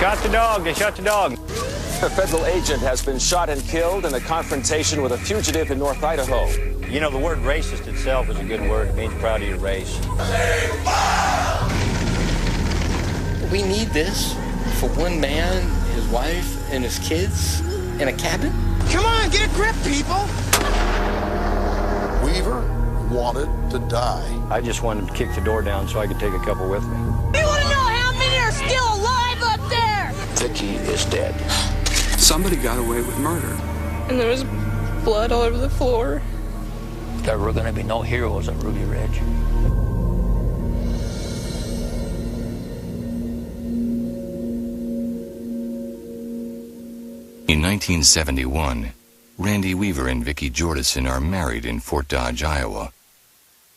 shot the dog. They shot the dog. A federal agent has been shot and killed in a confrontation with a fugitive in North Idaho. You know, the word racist itself is a good word. It means proud of your race. We need this for one man, his wife, and his kids in a cabin? Come on, get a grip, people! Weaver wanted to die. I just wanted to kick the door down so I could take a couple with me. You want to know how many are still alive up there? Vicki is dead. Somebody got away with murder. And there was blood all over the floor. There were going to be no heroes at Ruby Ridge. In 1971, Randy Weaver and Vicki Jordison are married in Fort Dodge, Iowa.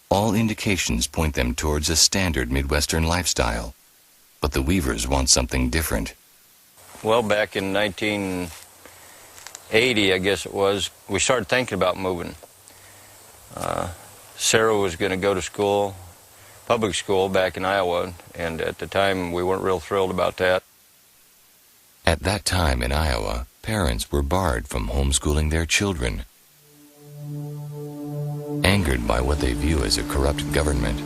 All indications point them towards a standard Midwestern lifestyle, but the Weavers want something different. Well, back in 1980, I guess it was, we started thinking about moving. Sarah was going to go to school, public school back in Iowa, and at the time we weren't real thrilled about that. At that time in Iowa, parents were barred from homeschooling their children. Angered by what they view as a corrupt government,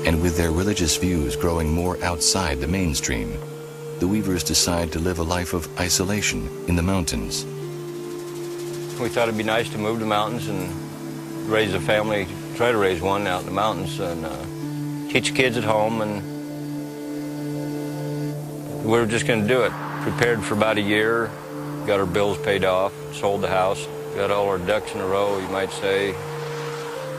and with their religious views growing more outside the mainstream, the Weavers decide to live a life of isolation in the mountains. We thought it'd be nice to move to the mountains and raise a family, try to raise one out in the mountains, and teach kids at home, and we were just going to do it. Prepared for about a year, got our bills paid off, sold the house, got all our ducks in a row, you might say.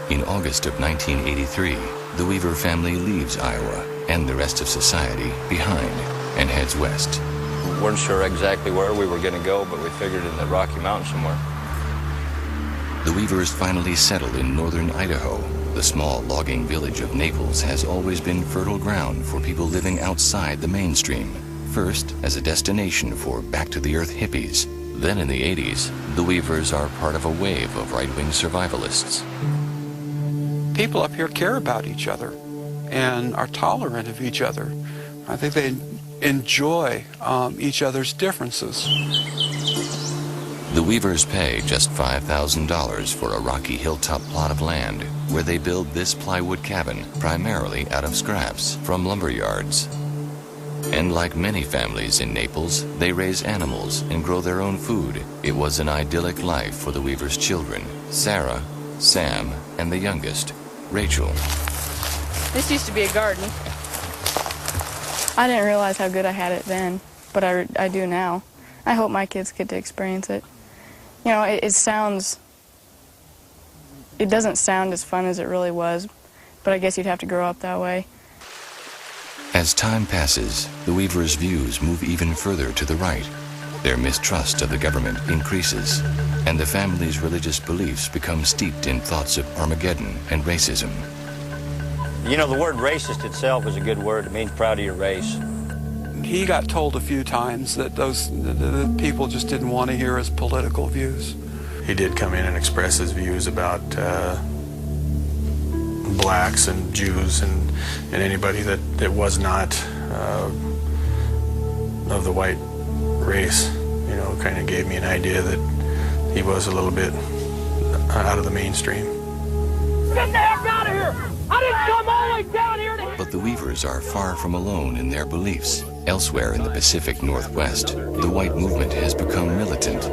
In August of 1983, the Weaver family leaves Iowa and the rest of society behind and heads west. We weren't sure exactly where we were going to go, but we figured in the Rocky Mountains somewhere. The Weavers finally settled in northern Idaho. The small logging village of Naples has always been fertile ground for people living outside the mainstream. First, as a destination for back-to-the-earth hippies. Then in the 80s, the Weavers are part of a wave of right-wing survivalists. People up here care about each other and are tolerant of each other. I think they enjoy each other's differences. The Weavers pay just $5,000 for a rocky hilltop plot of land where they build this plywood cabin primarily out of scraps from lumber yards. And like many families in Naples, they raise animals and grow their own food. It was an idyllic life for the Weavers' children, Sarah, Sam, and the youngest, Rachel. This used to be a garden. I didn't realize how good I had it then, but I do now. I hope my kids get to experience it. You know, it doesn't sound as fun as it really was, but I guess you'd have to grow up that way. As time passes, the Weavers' views move even further to the right. Their mistrust of the government increases, and the family's religious beliefs become steeped in thoughts of Armageddon and racism. You know, the word racist itself is a good word. It means proud of your race. He got told a few times that the people just didn't want to hear his political views. He did come in and express his views about blacks and Jews and anybody that was not of the white race. You know, kind of gave me an idea that he was a little bit out of the mainstream. Get the heck out of here! I didn't come all the way down here to... But the Weavers are far from alone in their beliefs. Elsewhere in the Pacific Northwest, the white movement has become militant.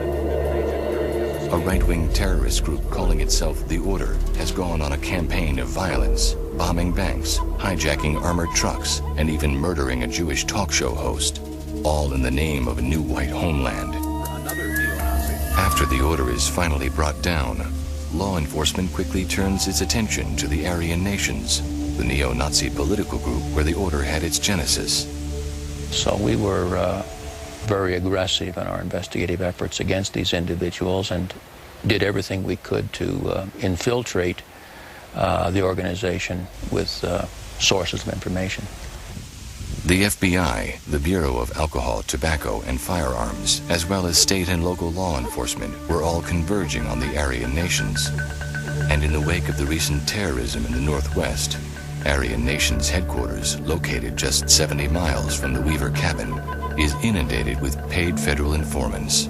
A right-wing terrorist group calling itself The Order has gone on a campaign of violence, bombing banks, hijacking armored trucks, and even murdering a Jewish talk show host, all in the name of a new white homeland. After The Order is finally brought down, law enforcement quickly turns its attention to the Aryan Nations, the neo-Nazi political group where The Order had its genesis. So we were very aggressive in our investigative efforts against these individuals and did everything we could to infiltrate the organization with sources of information. The FBI, the Bureau of Alcohol, Tobacco, and Firearms, as well as state and local law enforcement, were all converging on the Aryan Nations. And in the wake of the recent terrorism in the Northwest, Aryan Nation's headquarters, located just 70 miles from the Weaver cabin, is inundated with paid federal informants.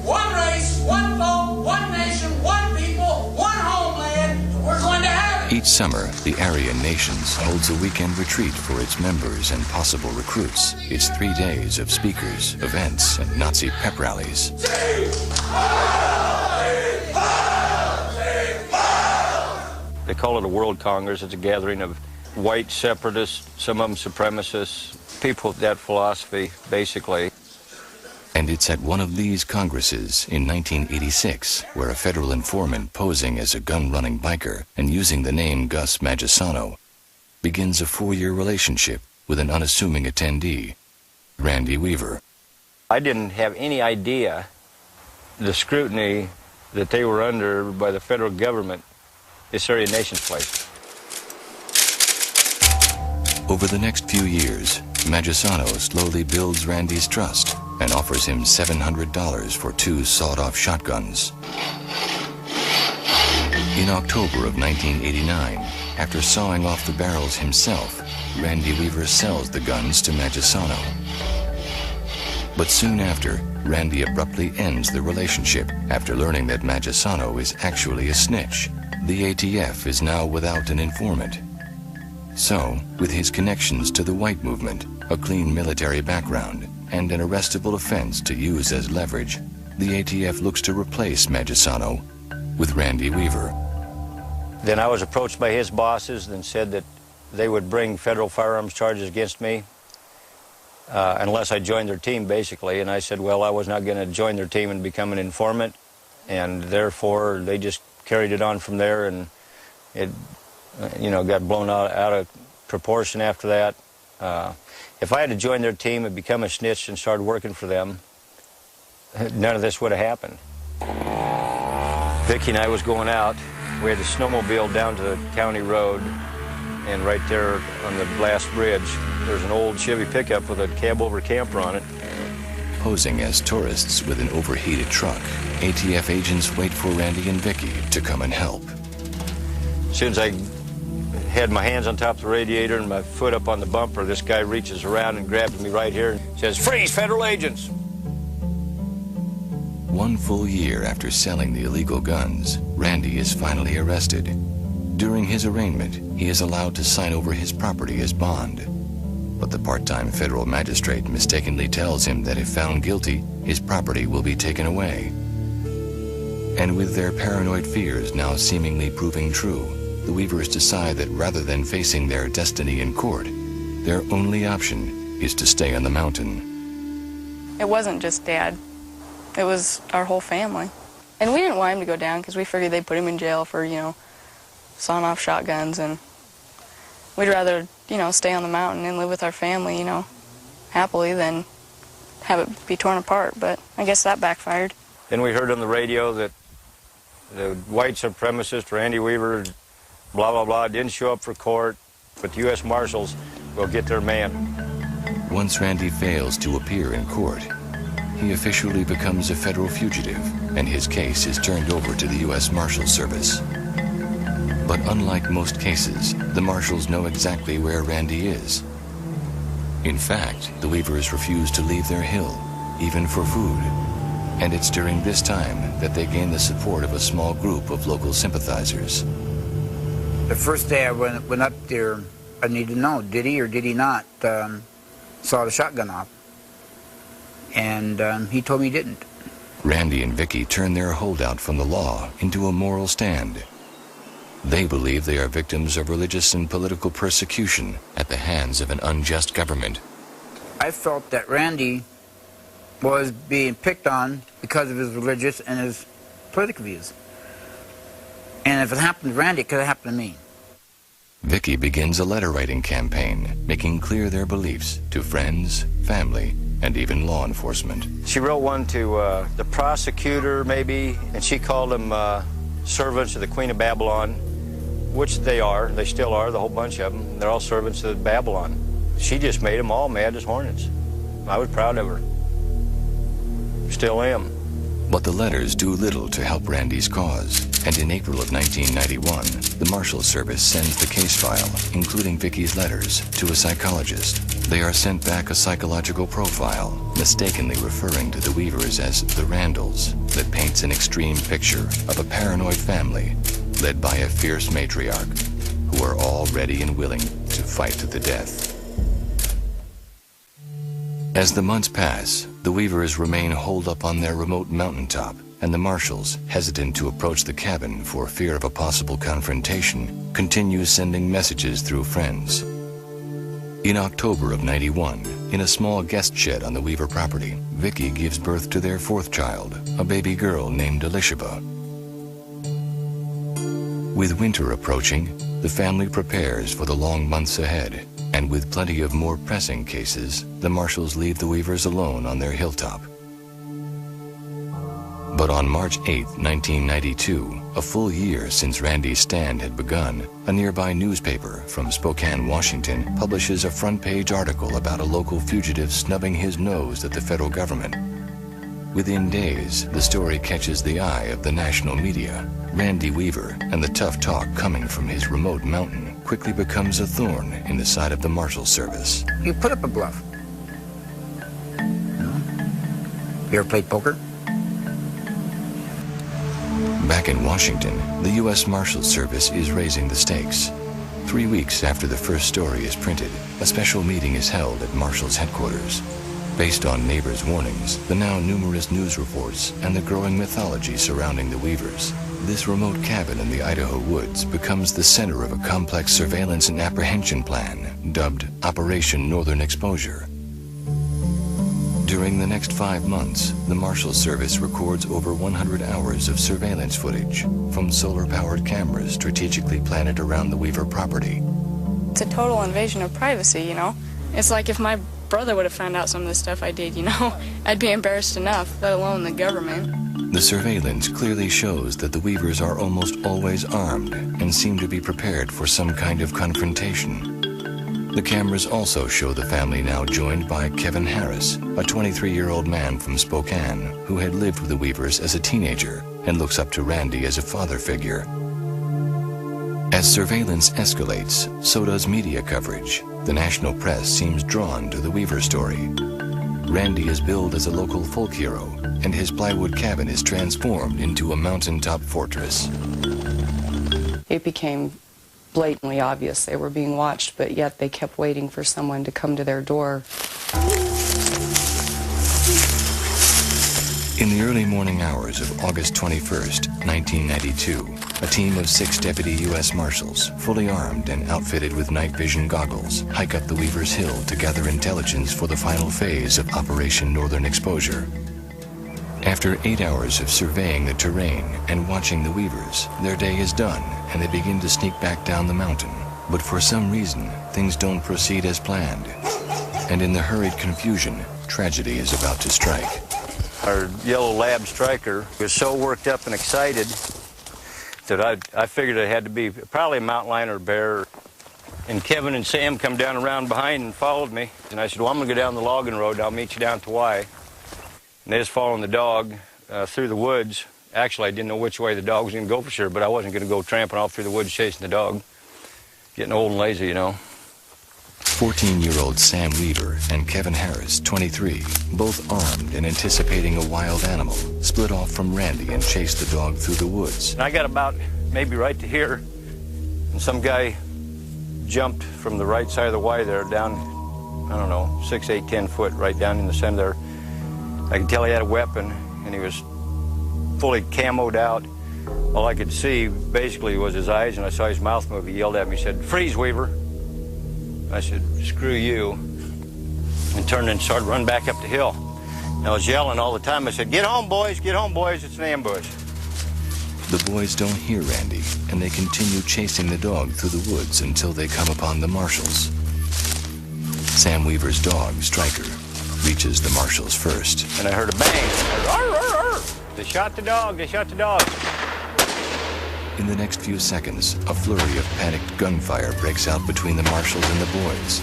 One race, one vote, one nation, one people, one homeland. We're going to have it. Each summer, the Aryan Nations holds a weekend retreat for its members and possible recruits. It's 3 days of speakers, events, and Nazi pep rallies. They call it a World Congress. It's a gathering of white separatists, some of them supremacists, people with that philosophy, basically. And it's at one of these congresses in 1986 where a federal informant posing as a gun-running biker and using the name Gus Magisano begins a 4-year relationship with an unassuming attendee, Randy Weaver. I didn't have any idea the scrutiny that they were under by the federal government this Aryan Nation's place. Over the next few years, Magisano slowly builds Randy's trust and offers him $700 for 2 sawed-off shotguns. In October of 1989, after sawing off the barrels himself, Randy Weaver sells the guns to Magisano. But soon after, Randy abruptly ends the relationship after learning that Magisano is actually a snitch. The ATF is now without an informant. So, with his connections to the white movement, a clean military background, and an arrestable offense to use as leverage, the ATF looks to replace Magisano with Randy Weaver. Then I was approached by his bosses and said that they would bring federal firearms charges against me unless I joined their team, basically. And I said, well, I was not going to join their team and become an informant, and therefore they just carried it on from there, and it got blown out of proportion after that. If I had to join their team and become a snitch and start working for them, none of this would have happened. Vicki and I was going out. We had a snowmobile down to the county road, and right there on the Blast Bridge, there's an old Chevy pickup with a cab-over camper on it. Posing as tourists with an overheated truck, ATF agents wait for Randy and Vicki to come and help. As soon as I had my hands on top of the radiator and my foot up on the bumper, this guy reaches around and grabs me right here and says, "Freeze, federal agents!" 1 full year after selling the illegal guns, Randy is finally arrested. During his arraignment, he is allowed to sign over his property as bond. But the part-time federal magistrate mistakenly tells him that if found guilty, his property will be taken away. And with their paranoid fears now seemingly proving true, the Weavers decide that rather than facing their destiny in court, their only option is to stay on the mountain. It wasn't just Dad. It was our whole family. And we didn't want him to go down because we figured they'd put him in jail for, sawing off shotguns, and we'd rather, stay on the mountain and live with our family, happily than have it be torn apart. But I guess that backfired. Then we heard on the radio that the white supremacist Randy Weaver, blah, blah, blah, didn't show up for court, but the U.S. Marshals will get their man. Once Randy fails to appear in court, he officially becomes a federal fugitive, and his case is turned over to the U.S. Marshals Service. But unlike most cases, the Marshals know exactly where Randy is. In fact, the Weavers refuse to leave their hill, even for food. And it's during this time that they gain the support of a small group of local sympathizers. The first day I went up there, I needed to know, did he or did he not saw the shotgun off? And he told me he didn't. Randy and Vicki turn their holdout from the law into a moral stand. They believe they are victims of religious and political persecution at the hands of an unjust government. I felt that Randy was being picked on because of his religious and his political views. And if it happened to Randy, it could have happened to me. Vicki begins a letter-writing campaign, making clear their beliefs to friends, family, and even law enforcement. She wrote one to the prosecutor, maybe, and she called them servants of the Queen of Babylon, which they are. They still are, the whole bunch of them. They're all servants of Babylon. She just made them all mad as hornets. I was proud of her. Still am. But the letters do little to help Randy's cause, and in April of 1991, the Marshals Service sends the case file, including Vicki's letters, to a psychologist. They are sent back a psychological profile, mistakenly referring to the Weavers as the Randalls, that paints an extreme picture of a paranoid family led by a fierce matriarch, who are all ready and willing to fight to the death. As the months pass, the Weavers remain holed up on their remote mountaintop, and the Marshals, hesitant to approach the cabin for fear of a possible confrontation, continue sending messages through friends. In October of '91, in a small guest shed on the Weaver property, Vicki gives birth to their fourth child, a baby girl named Elishaba. With winter approaching, the family prepares for the long months ahead, and with plenty of more pressing cases, the Marshals leave the Weavers alone on their hilltop. But on March 8, 1992, a full year since Randy's stand had begun, a nearby newspaper from Spokane, Washington, publishes a front-page article about a local fugitive snubbing his nose at the federal government. Within days, the story catches the eye of the national media. Randy Weaver and the tough talk coming from his remote mountain quickly becomes a thorn in the side of the Marshals Service. You put up a bluff. No? You ever played poker? Back in Washington, the U.S. Marshals Service is raising the stakes. 3 weeks after the first story is printed, a special meeting is held at Marshals headquarters. Based on neighbors' warnings, the now numerous news reports, and the growing mythology surrounding the Weavers, this remote cabin in the Idaho woods becomes the center of a complex surveillance and apprehension plan dubbed Operation Northern Exposure. During the next 5 months, the Marshals Service records over 100 hours of surveillance footage from solar-powered cameras strategically planted around the Weaver property. It's a total invasion of privacy, you know? It's like if my brother would have found out some of the stuff I did, you know? I'd be embarrassed enough, let alone the government. The surveillance clearly shows that the Weavers are almost always armed and seem to be prepared for some kind of confrontation. The cameras also show the family now joined by Kevin Harris, a 23-year-old man from Spokane who had lived with the Weavers as a teenager and looks up to Randy as a father figure. As surveillance escalates, so does media coverage. The national press seems drawn to the Weaver story. Randy is billed as a local folk hero, and his plywood cabin is transformed into a mountaintop fortress. It became blatantly obvious they were being watched, but yet they kept waiting for someone to come to their door. In the early morning hours of August 21st, 1992, a team of 6 deputy U.S. Marshals, fully armed and outfitted with night vision goggles, hike up the Weavers' Hill to gather intelligence for the final phase of Operation Northern Exposure. After 8 hours of surveying the terrain and watching the Weavers, their day is done and they begin to sneak back down the mountain. But for some reason, things don't proceed as planned. And in the hurried confusion, tragedy is about to strike. Our yellow lab striker was so worked up and excited that I figured it had to be probably a mountain lion or a bear. And Kevin and Sam come down around behind and followed me. And I said, well, I'm going to go down the logging road. I'll meet you down at the Y. And they was following the dog through the woods. Actually, I didn't know which way the dog was going to go for sure, but I wasn't going to go tramping off through the woods chasing the dog. Getting old and lazy, you know. 14-year-old Sam Weaver and Kevin Harris, 23, both armed and anticipating a wild animal, split off from Randy and chased the dog through the woods. And I got about maybe right to here, and some guy jumped from the right side of the Y there down, I don't know, 6, 8, 10 foot right down in the center there. I could tell he had a weapon, and he was fully camoed out. All I could see basically was his eyes, and I saw his mouth move. He yelled at me, he said, "Freeze, Weaver." I said, "Screw you," and turned and started running back up the hill. And I was yelling all the time. I said, "Get home, boys, it's an ambush." The boys don't hear Randy, and they continue chasing the dog through the woods until they come upon the Marshals. Sam Weaver's dog, Striker, reaches the Marshals first. And I heard a bang. Arr, arr, arr. They shot the dog, In the next few seconds, a flurry of panicked gunfire breaks out between the Marshals and the boys.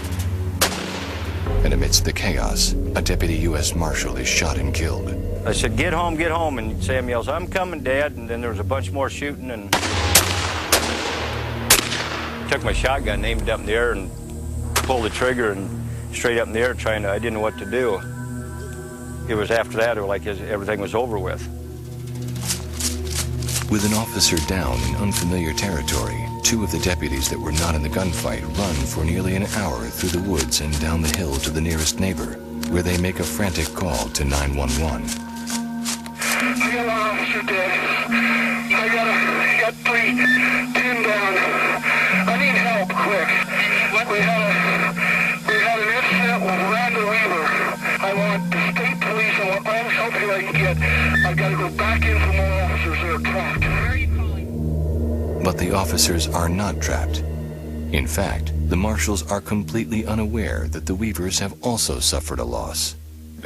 And amidst the chaos, a deputy U.S. Marshal is shot and killed. I said, get home, and Sam yells, I'm coming, Dad, and then there was a bunch more shooting, and took my shotgun, aimed it up in the air, and pulled the trigger, and straight up in the air, I didn't know what to do. It was after that, it was like everything was over with. With an officer down in unfamiliar territory, two of the deputies that were not in the gunfight run for nearly an hour through the woods and down the hill to the nearest neighbor, where they make a frantic call to 911. I got an officer dead. I got 3 pinned down. I need help quick. We had an incident with Randy Weaver. I want the state police. I want all the help here I can get. I've got to go back in for more officers that are trapped. But the officers are not trapped. In fact, the Marshals are completely unaware that the Weavers have also suffered a loss.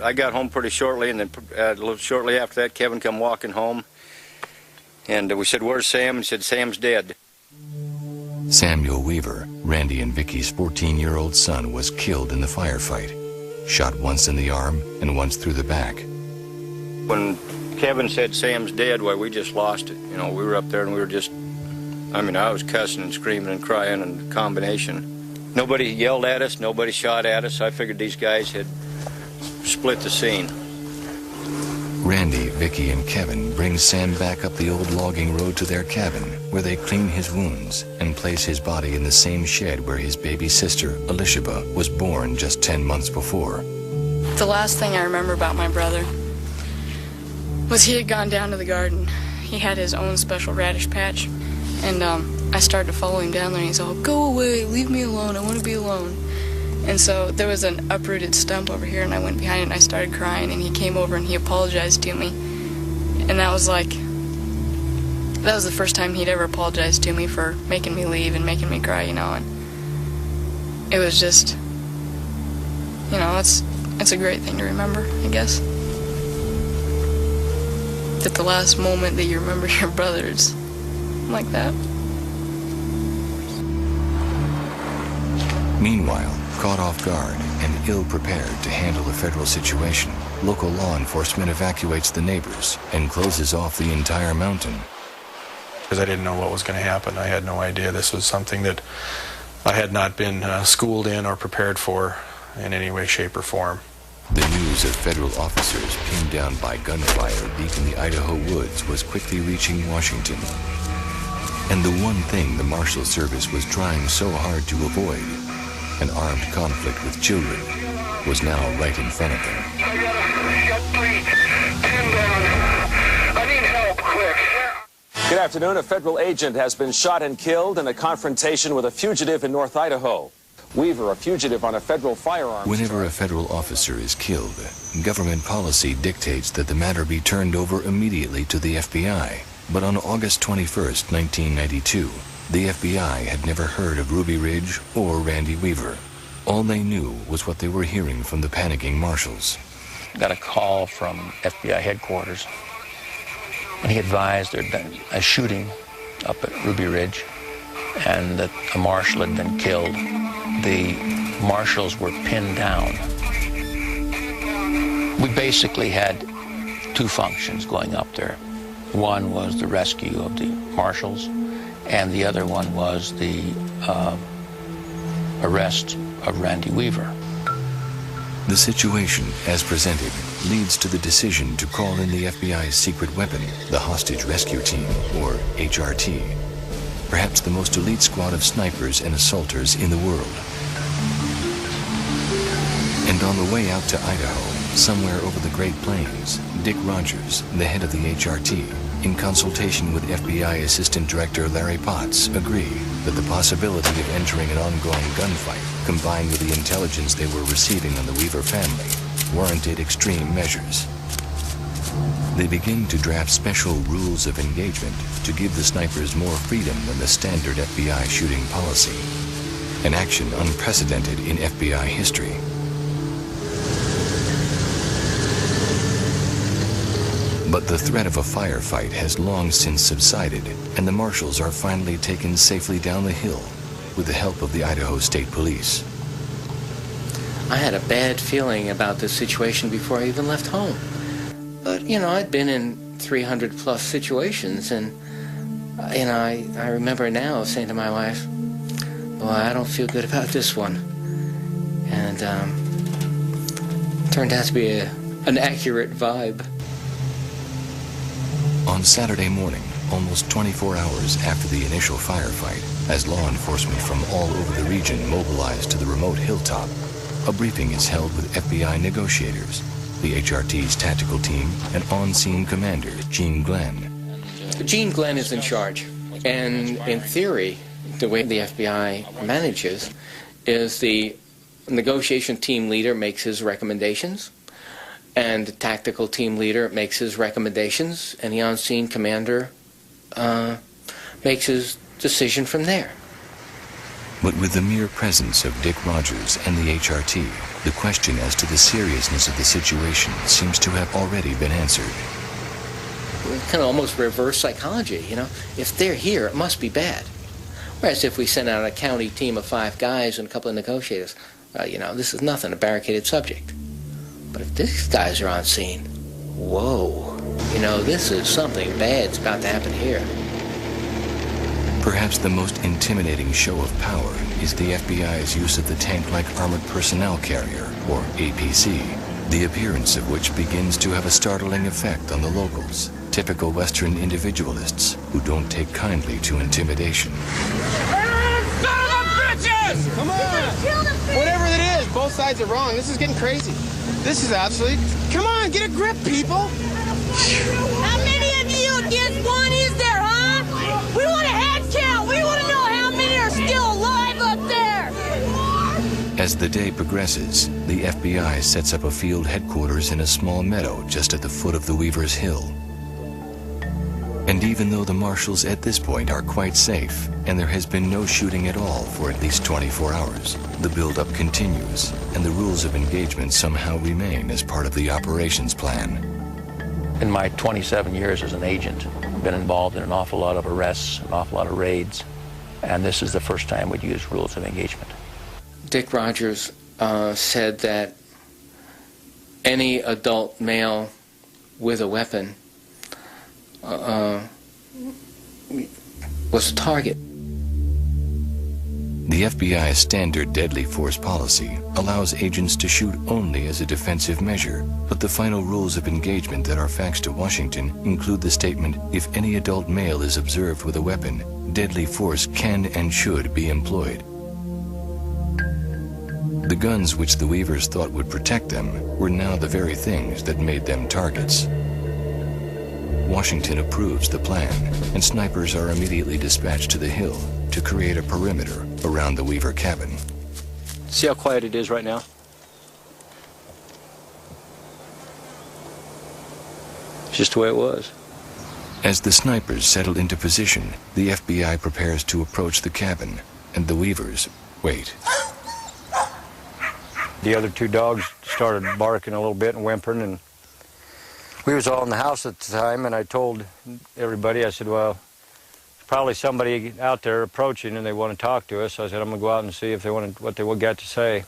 I got home pretty shortly, and then a little shortly after that, Kevin come walking home, and we said, where's Sam? He said, Sam's dead. Samuel Weaver, Randy and Vicki's 14-year-old son, was killed in the firefight, shot once in the arm and once through the back. When Kevin said Sam's dead, well, we just lost it. You know, we were up there and we were just, I was cussing and screaming and crying and a combination. Nobody yelled at us, nobody shot at us. I figured these guys had split the scene. Randy, Vicki, and Kevin bring Sam back up the old logging road to their cabin, where they clean his wounds and place his body in the same shed where his baby sister, Elishaba, was born just 10 months before. The last thing I remember about my brother was he had gone down to the garden. He had his own special radish patch, and I started to follow him down there, and he's all, go away, leave me alone, I want to be alone. And so there was an uprooted stump over here, and I went behind it and I started crying, and he came over and he apologized to me. And that was the first time he'd ever apologized to me for making me leave and making me cry, and it was just, it's a great thing to remember, I guess. That the last moment that you remember your brother is like that. Meanwhile, caught off guard and ill-prepared to handle a federal situation, local law enforcement evacuates the neighbors and closes off the entire mountain. Because I didn't know what was going to happen. I had no idea this was something that I had not been schooled in or prepared for in any way, shape, or form. The news of federal officers pinned down by gunfire deep in the Idaho woods was quickly reaching Washington. And the one thing the Marshal Service was trying so hard to avoid, an armed conflict with children, was now right in front of them. I got 3 pinned down. I need help quick. Good afternoon. A federal agent has been shot and killed in a confrontation with a fugitive in North Idaho. Weaver, a fugitive on a federal firearms Whenever a federal officer is killed, government policy dictates that the matter be turned over immediately to the FBI. But on August 21st, 1992, the FBI had never heard of Ruby Ridge or Randy Weaver. All they knew was what they were hearing from the panicking Marshals. Got a call from FBI headquarters, and he advised there had been a shooting up at Ruby Ridge and that a marshal had been killed. The marshals were pinned down. We basically had 2 functions going up there. One was the rescue of the marshals, and the other one was the arrest of Randy Weaver. The situation, as presented, leads to the decision to call in the FBI's secret weapon, the Hostage Rescue Team, or HRT. Perhaps the most elite squad of snipers and assaulters in the world. And on the way out to Idaho, somewhere over the Great Plains, Dick Rogers, the head of the HRT, in consultation with FBI Assistant Director Larry Potts, agreed that the possibility of entering an ongoing gunfight, combined with the intelligence they were receiving on the Weaver family, warranted extreme measures. They begin to draft special rules of engagement to give the snipers more freedom than the standard FBI shooting policy, an action unprecedented in FBI history. But the threat of a firefight has long since subsided, and the Marshals are finally taken safely down the hill with the help of the Idaho State Police. I had a bad feeling about this situation before I even left home. But, you know, I'd been in 300-plus situations, and, you know, I remember now saying to my wife, well, I don't feel good about this one. And turned out to be an accurate vibe. On Saturday morning, almost 24 hours after the initial firefight, as law enforcement from all over the region mobilized to the remote hilltop, a briefing is held with FBI negotiators, the HRT's tactical team, and on-scene commander, Gene Glenn. Gene Glenn is in charge, and in theory, the way the FBI manages is the negotiation team leader makes his recommendations, and the tactical team leader makes his recommendations, and the on-scene commander makes his decision from there. But with the mere presence of Dick Rogers and the HRT, the question as to the seriousness of the situation seems to have already been answered. Kind of almost reverse psychology, you know. If they're here, it must be bad. Whereas if we send out a county team of 5 guys and a couple of negotiators, you know, this is nothing, a barricaded subject. But if these guys are on scene, whoa, you know, this is something bad's about to happen here. Perhaps the most intimidating show of power is the FBI's use of the tank-like armored personnel carrier, or APC, the appearance of which begins to have a startling effect on the locals, typical Western individualists who don't take kindly to intimidation. Bitches! Come on! Whatever it is, both sides are wrong. This is getting crazy. This is absolutely... Come on, get a grip, people! How many of you against one is there, huh? We want a head count. We want to know how many are still alive up there. As the day progresses, the FBI sets up a field headquarters in a small meadow just at the foot of the Weaver's Hill. And even though the Marshals at this point are quite safe, and there has been no shooting at all for at least 24 hours, the buildup continues, and the rules of engagement somehow remain as part of the operations plan. In my 27 years as an agent, I've been involved in an awful lot of arrests, an awful lot of raids, and this is the first time we'd use rules of engagement. Dick Rogers said that any adult male with a weapon was a target. The FBI's standard deadly force policy allows agents to shoot only as a defensive measure, but the final rules of engagement that are faxed to Washington include the statement, if any adult male is observed with a weapon, deadly force can and should be employed. The guns which the Weavers thought would protect them were now the very things that made them targets. Washington approves the plan, and snipers are immediately dispatched to the hill to create a perimeter around the Weaver cabin. See how quiet it is right now? It's just the way it was. As the snipers settle into position, the FBI prepares to approach the cabin, and the Weavers wait. The other 2 dogs started barking a little bit and whimpering, and we was all in the house at the time, and I told everybody, I said, well, there's probably somebody out there approaching and they want to talk to us. So I said, I'm going to go out and see if they want what they got to say.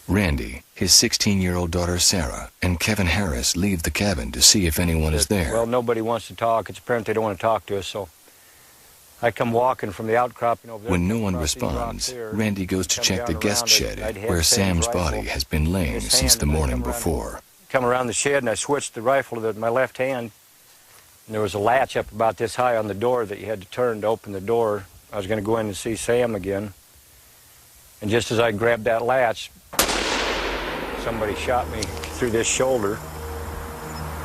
Randy, his 16-year-old daughter Sarah, and Kevin Harris leave the cabin to see if anyone is there. Well, nobody wants to talk. It's apparent they don't want to talk to us, so I come walking from the outcropping over there. When no one responds, Randy goes to check the guest shed where Sam's body has been laying since the morning before. Come around the shed and I switched the rifle to my left hand, and there was a latch up about this high on the door that you had to turn to open the door. I was going to go in and see Sam again, and just as I grabbed that latch, somebody shot me through this shoulder.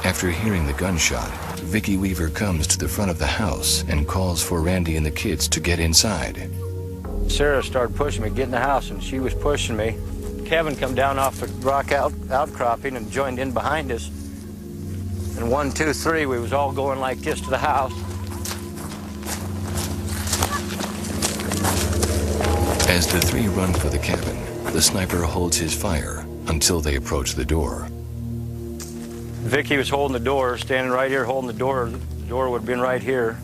After hearing the gunshot, Vicki Weaver comes to the front of the house and calls for Randy and the kids to get inside. Sarah started pushing me, get in the house, and she was pushing me. Kevin come down off the rock outcropping and joined in behind us. And 1, 2, 3, we was all going like this to the house. As the 3 run for the cabin, the sniper holds his fire until they approach the door. Vicki was holding the door, standing right here holding the door. The door would have been right here.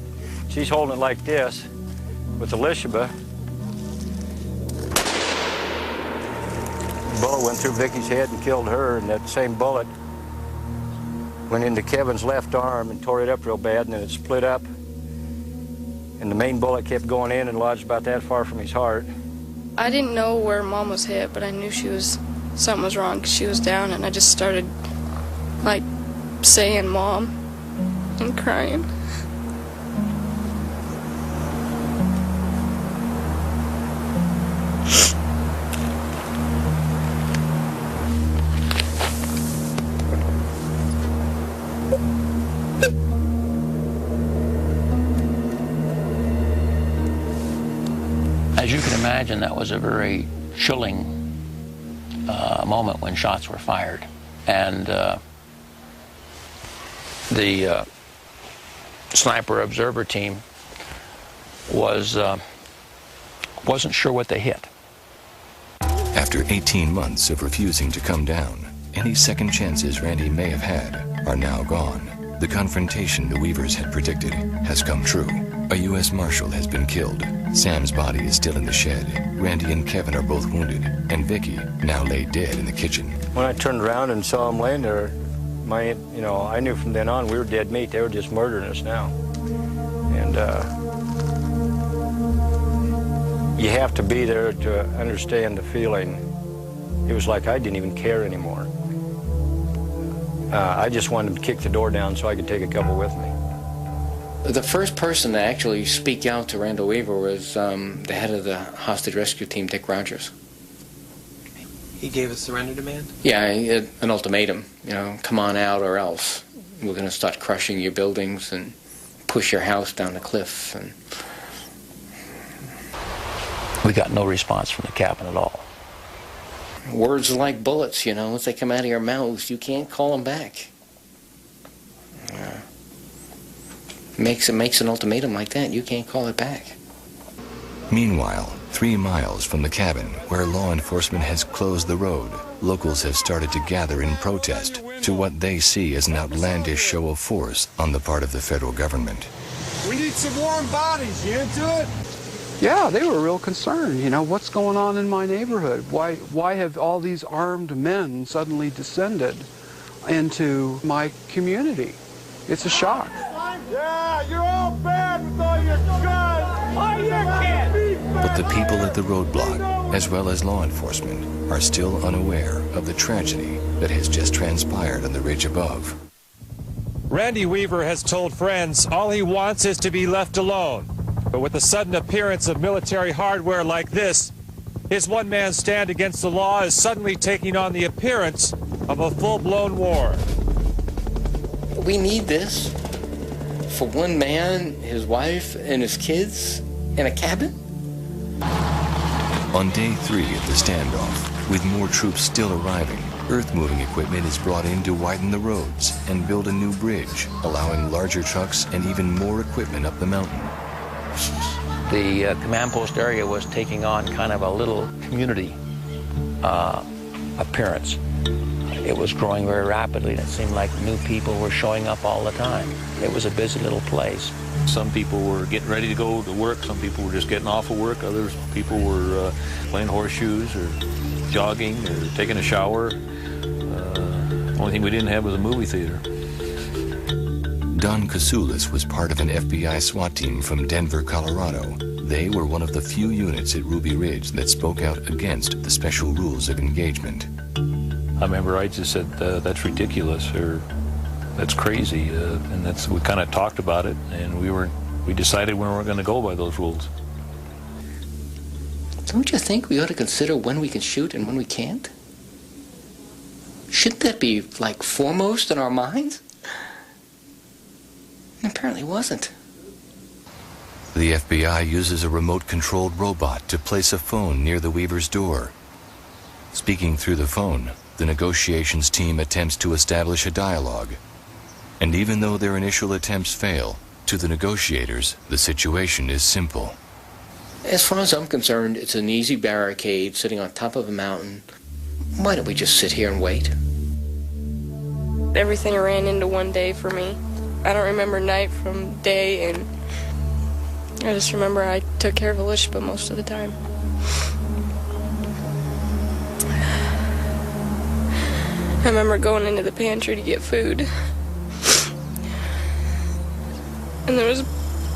She's holding it like this with Elishaba. The bullet bullet went through Vicki's head and killed her, and that same bullet went into Kevin's left arm and tore it up real bad, and then it split up. And the main bullet kept going in and lodged about that far from his heart. I didn't know where Mom was hit, but I knew something was wrong because she was down, and I just started, like, saying Mom and crying. As you can imagine, that was a very chilling moment when shots were fired. And the sniper observer team wasn't sure what they hit. After 18 months of refusing to come down, any second chances Randy may have had are now gone. The confrontation the Weavers had predicted has come true. A U.S. Marshal has been killed. Sam's body is still in the shed. Randy and Kevin are both wounded, and Vicki now lay dead in the kitchen. When I turned around and saw him laying there, I knew from then on we were dead meat. They were just murdering us now. And you have to be there to understand the feeling. It was like I didn't even care anymore. I just wanted to kick the door down so I could take a couple with me. The first person to actually speak out to Randall Weaver was the head of the hostage rescue team, Dick Rogers. He gave a surrender demand? Yeah, he had an ultimatum, come on out or else we're going to start crushing your buildings and push your house down the cliff. And we got no response from the cabin at all. Words are like bullets, once they come out of your mouths, you can't call them back. Makes an ultimatum like that, you can't call it back. Meanwhile, 3 miles from the cabin, where law enforcement has closed the road, locals have started to gather in protest to what they see as an outlandish show of force on the part of the federal government. We need some warm bodies. You into it? Yeah, they were real concerned. What's going on in my neighborhood? Why have all these armed men suddenly descended into my community? It's a shock. Yeah, you're all bad with all your guns. All your kids. But the people at the roadblock, as well as law enforcement, are still unaware of the tragedy that has just transpired on the ridge above. Randy Weaver has told friends all he wants is to be left alone. But with the sudden appearance of military hardware like this, his one-man stand against the law is suddenly taking on the appearance of a full-blown war. We need this for one man, his wife, and his kids in a cabin? On day 3 of the standoff, with more troops still arriving, earth-moving equipment is brought in to widen the roads and build a new bridge, allowing larger trucks and even more equipment up the mountain. The command post area was taking on kind of a little community appearance. It was growing very rapidly, and it seemed like new people were showing up all the time. It was a busy little place. Some people were getting ready to go to work. Some people were just getting off of work. Others people were playing horseshoes or jogging or taking a shower. Only thing we didn't have was a movie theater. Don Kasoulis was part of an FBI SWAT team from Denver, Colorado. They were one of the few units at Ruby Ridge that spoke out against the special rules of engagement. I remember I just said, that's ridiculous, or that's crazy, and we kind of talked about it, and we decided we weren't going to go by those rules. Don't you think we ought to consider when we can shoot and when we can't? Shouldn't that be, like, foremost in our minds? It apparently wasn't. The FBI uses a remote-controlled robot to place a phone near the Weaver's door. Speaking through the phone, the negotiations team attempts to establish a dialogue. And even though their initial attempts fail, to the negotiators, the situation is simple. As far as I'm concerned, it's an easy barricade sitting on top of a mountain. Why don't we just sit here and wait? Everything ran into one day for me. I don't remember night from day, and I just remember I took care of Elishba most of the time. I remember going into the pantry to get food, and there was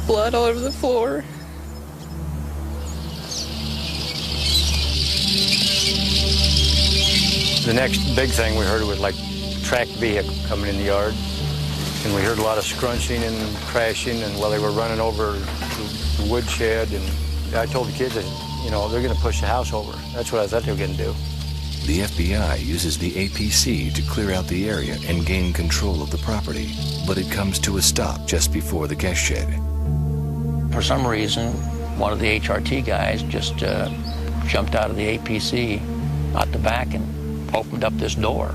blood all over the floor. The next big thing we heard was like a tracked vehicle coming in the yard, and we heard a lot of scrunching and crashing, and while they were running over the woodshed, and I told the kids that, you know, they're going to push the house over. That's what I thought they were going to do. The FBI uses the APC to clear out the area and gain control of the property, but it comes to a stop just before the guest shed. For some reason, one of the HRT guys just jumped out of the APC out the back and opened up this door,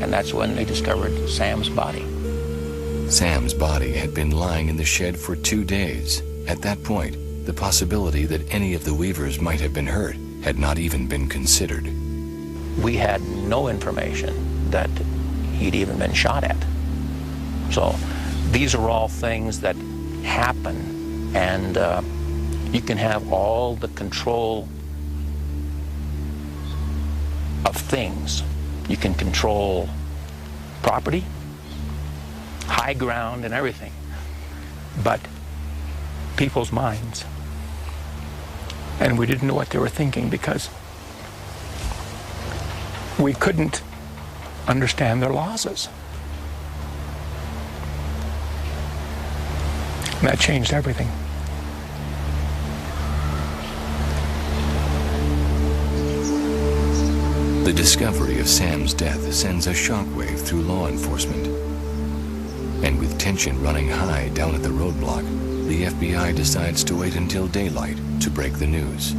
and that's when they discovered Sam's body. Sam's body had been lying in the shed for 2 days. At that point, the possibility that any of the Weavers might have been hurt had not even been considered. We had no information that he'd even been shot at. So these are all things that happen, and you can have all the control of things. You can control property, high ground, and everything. But people's minds. And we didn't know what they were thinking because we couldn't understand their losses. And that changed everything. The discovery of Sam's death sends a shockwave through law enforcement. And with tension running high down at the roadblock, the FBI decides to wait until daylight to break the news.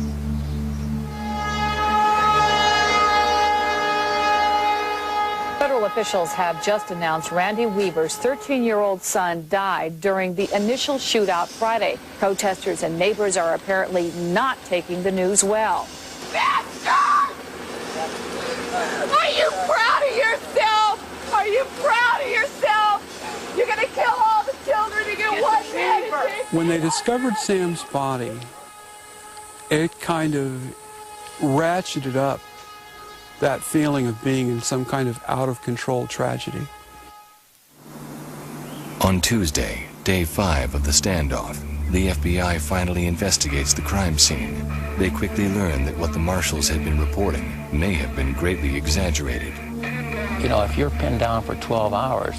Federal officials have just announced Randy Weaver's 13-year-old son died during the initial shootout Friday. Protesters and neighbors are apparently not taking the news well. Are you proud of yourself? Are you proud of yourself? You're going to kill all the children to get one man. When they discovered Sam's body, it kind of ratcheted up that feeling of being in some kind of out-of-control tragedy. On Tuesday, day 5 of the standoff, the FBI finally investigates the crime scene. They quickly learn that what the Marshals had been reporting may have been greatly exaggerated. You know, if you're pinned down for 12 hours,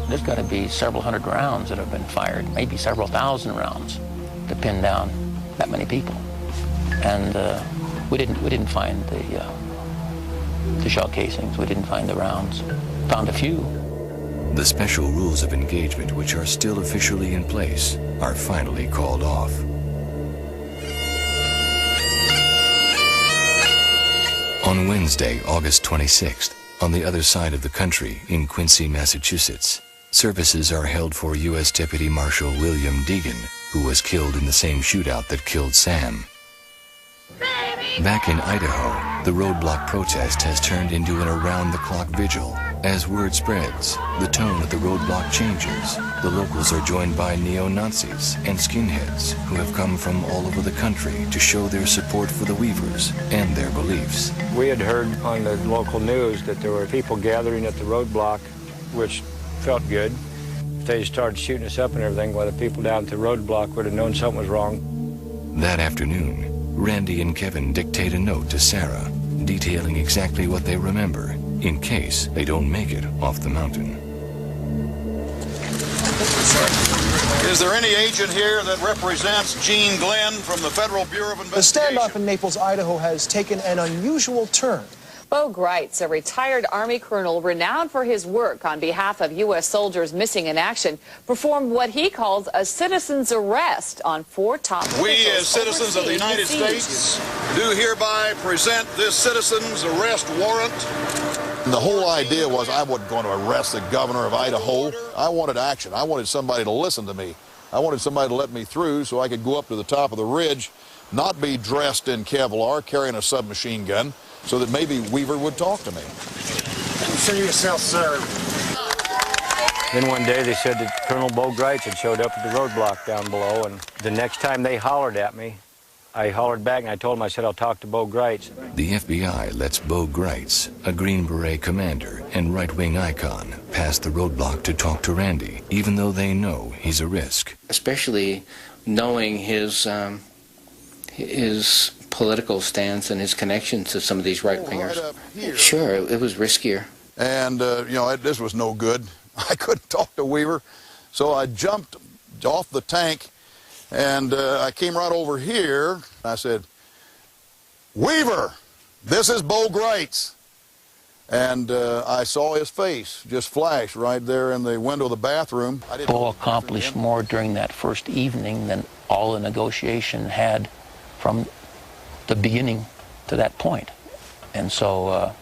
there's got to be several hundred rounds that have been fired, maybe several thousand rounds to pin down that many people. And we didn't find the shell casings. We didn't find the rounds. Found a few. The special rules of engagement, which are still officially in place, are finally called off. On Wednesday, August 26th, on the other side of the country, in Quincy, Massachusetts, services are held for U.S. Deputy Marshal William Deegan, who was killed in the same shootout that killed Sam. Back in Idaho, the roadblock protest has turned into an around-the-clock vigil. As word spreads, the tone at the roadblock changes. The locals are joined by neo-Nazis and skinheads who have come from all over the country to show their support for the Weavers and their beliefs. We had heard on the local news that there were people gathering at the roadblock, which felt good. If they started shooting us up and everything, well, the people down at the roadblock would have known something was wrong. That afternoon, Randy and Kevin dictate a note to Sarah, detailing exactly what they remember, in case they don't make it off the mountain. Is there any agent here that represents Gene Glenn from the Federal Bureau of The Investigation? standoff in Naples, Idaho has taken an unusual turn. Bo Greitz, a retired Army colonel renowned for his work on behalf of U.S. soldiers missing in action, performed what he calls a citizen's arrest on 4 top officials. We, as citizens of the United States, do hereby present this citizen's arrest warrant. The whole idea was I wasn't going to arrest the governor of Idaho. I wanted action. I wanted somebody to listen to me. I wanted somebody to let me through so I could go up to the top of the ridge, not be dressed in Kevlar, carrying a submachine gun, so that maybe Weaver would talk to me. Consider yourself served. Then one day they said that Colonel Bo Greitz had showed up at the roadblock down below, and the next time they hollered at me, I hollered back and I told him, I said, I'll talk to Bo Greitz. The FBI lets Bo Greitz, a Green Beret commander and right-wing icon, pass the roadblock to talk to Randy, even though they know he's a risk. Especially knowing his political stance and his connections to some of these right-wingers. Sure, it was riskier. And, you know, this was no good. I couldn't talk to Weaver, so I jumped off the tank, and I came right over here. I said, Weaver, this is Bo Greitz. And I saw his face just flash right there in the window of the bathroom. Bo accomplished more during that first evening than all the negotiation had from the beginning to that point. And so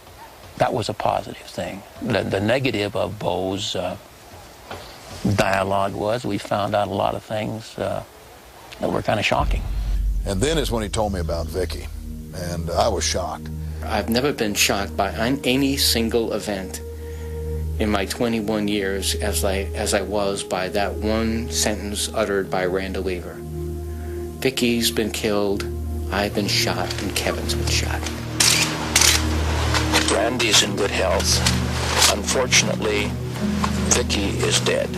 that was a positive thing. The negative of Bo's dialogue was we found out a lot of things that were kind of shocking. And then is when he told me about Vicki, and I was shocked. I've never been shocked by any single event in my 21 years as I was by that one sentence uttered by Randall Weaver. Vicki's been killed, I've been shot, and Kevin's been shot. Randy's in good health. Unfortunately, Vicki is dead.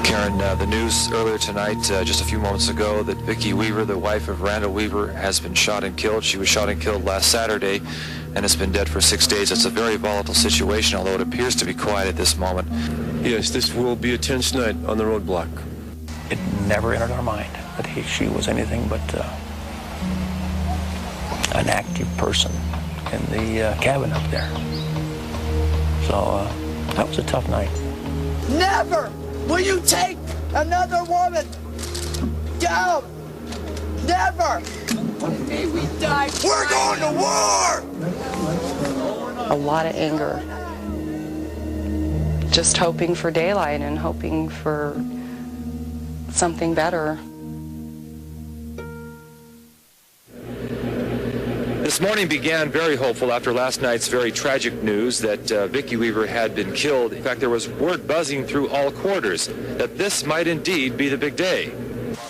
Karen, the news earlier tonight, just a few moments ago, that Vicki Weaver, the wife of Randall Weaver, has been shot and killed. She was shot and killed last Saturday and has been dead for 6 days. It's a very volatile situation, although it appears to be quiet at this moment. Yes, this will be a tense night on the roadblock. It never entered our mind that she was anything but an active person in the cabin up there. So that was a tough night. Never will you take another woman down. Never. May we die. We're going to war. A lot of anger. Just hoping for daylight and hoping for something better. This morning began very hopeful after last night's very tragic news that Vicki Weaver had been killed. In fact, there was word buzzing through all quarters that this might indeed be the big day.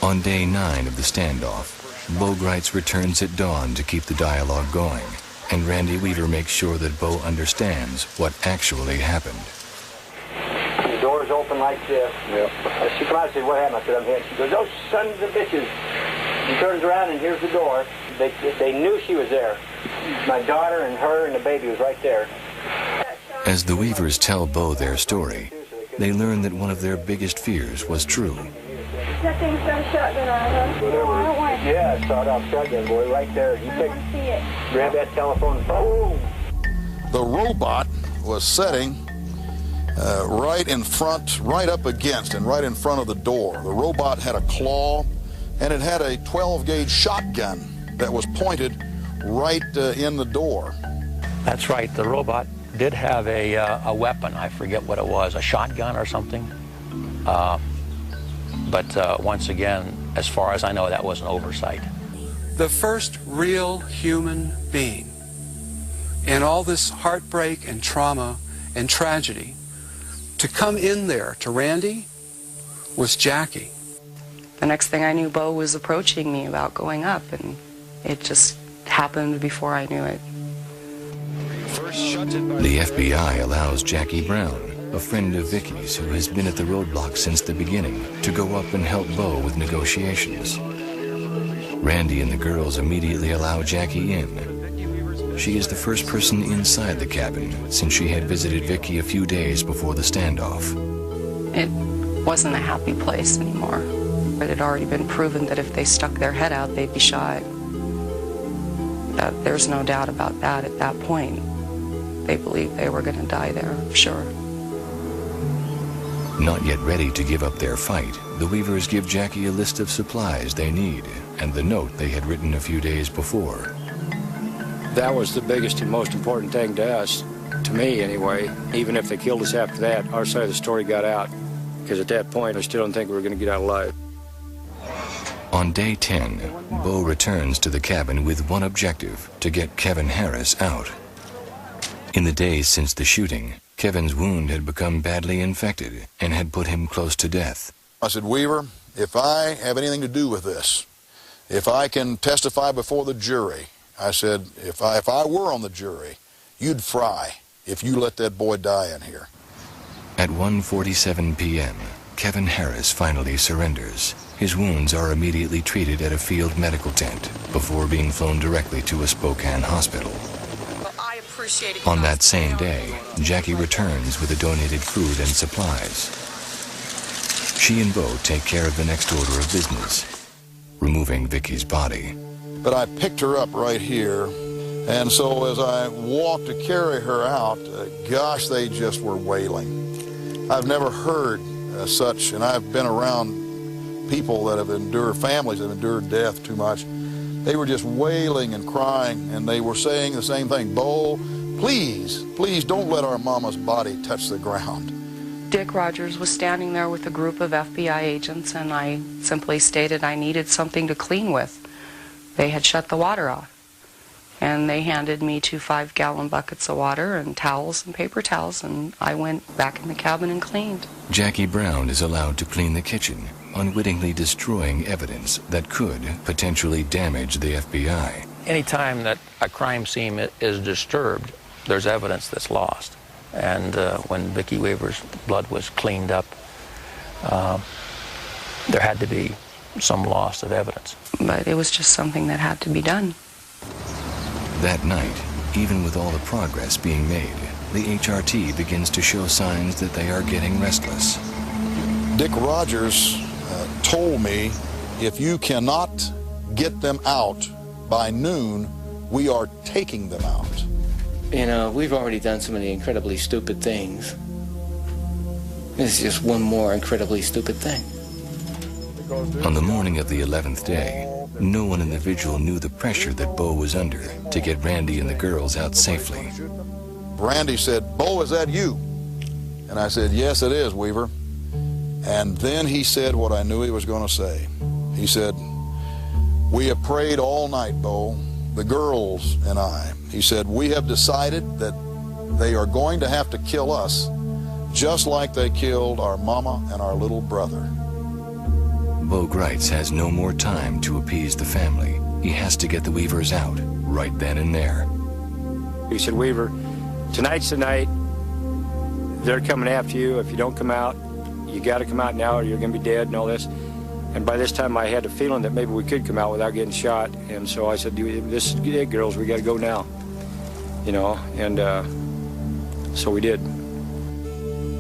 On day 9 of the standoff, Bo Greitz returns at dawn to keep the dialogue going, and Randy Weaver makes sure that Bo understands what actually happened. The door's open like this. Yep. She comes out and says, what happened? I said, I'm here. She goes, those sons of bitches. She turns around and here's the door. They knew she was there. My daughter and her and the baby was right there. As the Weavers tell Bo their story, they learn that one of their biggest fears was true. That thing's got a shotgun on it. No, I don't want it. Yeah, sawed-off shotgun, boy, right there. You I don't want to see it. grab that telephone. Boom! The robot was sitting right in front, right up against and right in front of the door. The robot had a claw, and it had a 12-gauge shotgun that was pointed right in the door. That's right. The robot did have a weapon. I forget what it was, a shotgun or something. But once again, as far as I know, that was an oversight. The first real human being in all this heartbreak and trauma and tragedy to come in there to Randy was Jackie. The next thing I knew, Bo was approaching me about going up, and it just happened before I knew it. The FBI allows Jackie Brown, a friend of Vicki's who has been at the roadblock since the beginning, to go up and help Bo with negotiations. Randy and the girls immediately allow Jackie in. She is the first person inside the cabin since she had visited Vicki a few days before the standoff. It wasn't a happy place anymore. It had already been proven that if they stuck their head out, they'd be shot. There's no doubt about that at that point. They believed they were going to die there, sure. Not yet ready to give up their fight, the Weavers give Jackie a list of supplies they need and the note they had written a few days before. That was the biggest and most important thing to us, to me anyway. Even if they killed us after that, our side of the story got out. Because at that point, I still don't think we were going to get out alive. On day 10, Bo returns to the cabin with one objective, to get Kevin Harris out. In the days since the shooting, Kevin's wound had become badly infected and had put him close to death. I said, Weaver, if I have anything to do with this, if I can testify before the jury, I said, if I were on the jury, you'd fry if you let that boy die in here. At 1:47 p.m., Kevin Harris finally surrenders. His wounds are immediately treated at a field medical tent before being flown directly to a Spokane hospital. On that same day, Jackie returns with the donated food and supplies. She and Bo take care of the next order of business, removing Vicki's body. But I picked her up right here, and so as I walked to carry her out, gosh, they just were wailing. I've never heard such, and I've been around people that have endured, families that have endured death too much. They were just wailing and crying, and they were saying the same thing, Bo, please, please don't let our mama's body touch the ground. Dick Rogers was standing there with a group of FBI agents, and I simply stated I needed something to clean with. They had shut the water off, and they handed me 2 5-gallon buckets of water and towels and paper towels, and I went back in the cabin and cleaned. Jackie Brown is allowed to clean the kitchen, unwittingly destroying evidence that could potentially damage the FBI. Anytime that a crime scene is disturbed, there's evidence that's lost. And when Vicki Weaver's blood was cleaned up, there had to be some loss of evidence. But it was just something that had to be done. That night, even with all the progress being made, the HRT begins to show signs that they are getting restless. Dick Rogers told me, if you cannot get them out by noon, we are taking them out. You know, we've already done so many incredibly stupid things. This is just one more incredibly stupid thing. On the morning of the 11th day, no one in the vigil knew the pressure that Bo was under to get Randy and the girls out safely. Randy said, Bo, is that you? And I said, yes, it is, Weaver. And then he said what I knew he was going to say. He said, we have prayed all night, Bo, the girls and I. He said, we have decided that they are going to have to kill us just like they killed our mama and our little brother. Bo Greitz has no more time to appease the family. He has to get the Weavers out right then and there. He said, Weaver, tonight's the night. They're coming after you. If you don't come out, you got to come out now or you're going to be dead and all this. And by this time, I had a feeling that maybe we could come out without getting shot. And so I said, this is it, girls. We got to go now. You know, and so we did.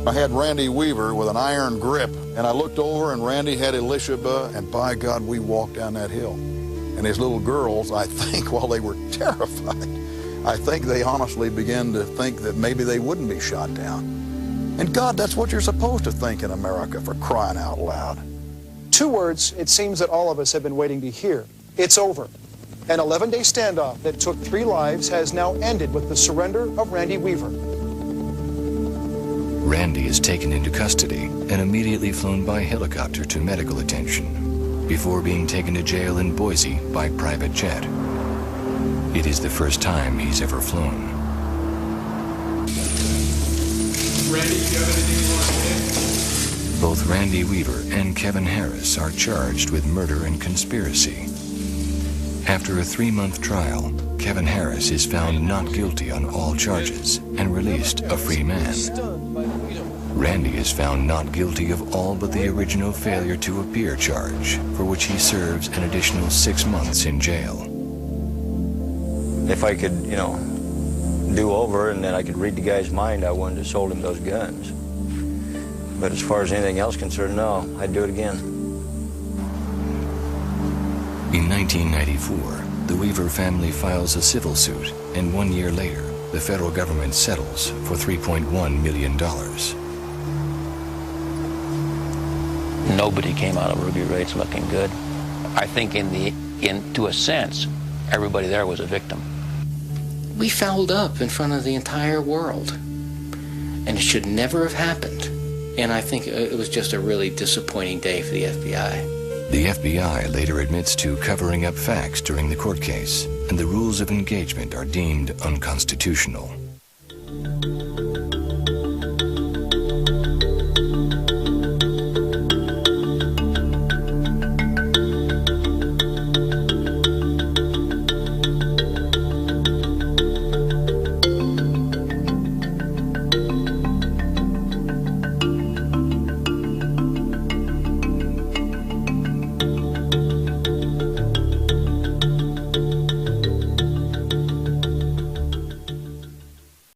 I had Randy Weaver with an iron grip, and I looked over, and Randy had Elishaba, and by God, we walked down that hill. And his little girls, I think, while they were terrified, I think they honestly began to think that maybe they wouldn't be shot down. And God, that's what you're supposed to think in America, for crying out loud. 2 words it seems that all of us have been waiting to hear. It's over. An 11-day standoff that took 3 lives has now ended with the surrender of Randy Weaver. Randy is taken into custody and immediately flown by helicopter to medical attention before being taken to jail in Boise by private jet. It is the first time he's ever flown. Randy, you have anything you want to say? Both Randy Weaver and Kevin Harris are charged with murder and conspiracy. After a 3-month trial, Kevin Harris is found not guilty on all charges and released a free man. Randy is found not guilty of all but the original failure to appear charge, for which he serves an additional 6 months in jail. If I could, you know, do over and then I could read the guy's mind, I wouldn't have sold him those guns. But as far as anything else concerned, no, I'd do it again. In 1994, the Weaver family files a civil suit, and 1 year later, the federal government settles for $3.1 million. Nobody came out of Ruby Raid's looking good. I think to a sense, everybody there was a victim. We fouled up in front of the entire world, and it should never have happened. And I think it was just a really disappointing day for the FBI. The FBI later admits to covering up facts during the court case, and the rules of engagement are deemed unconstitutional.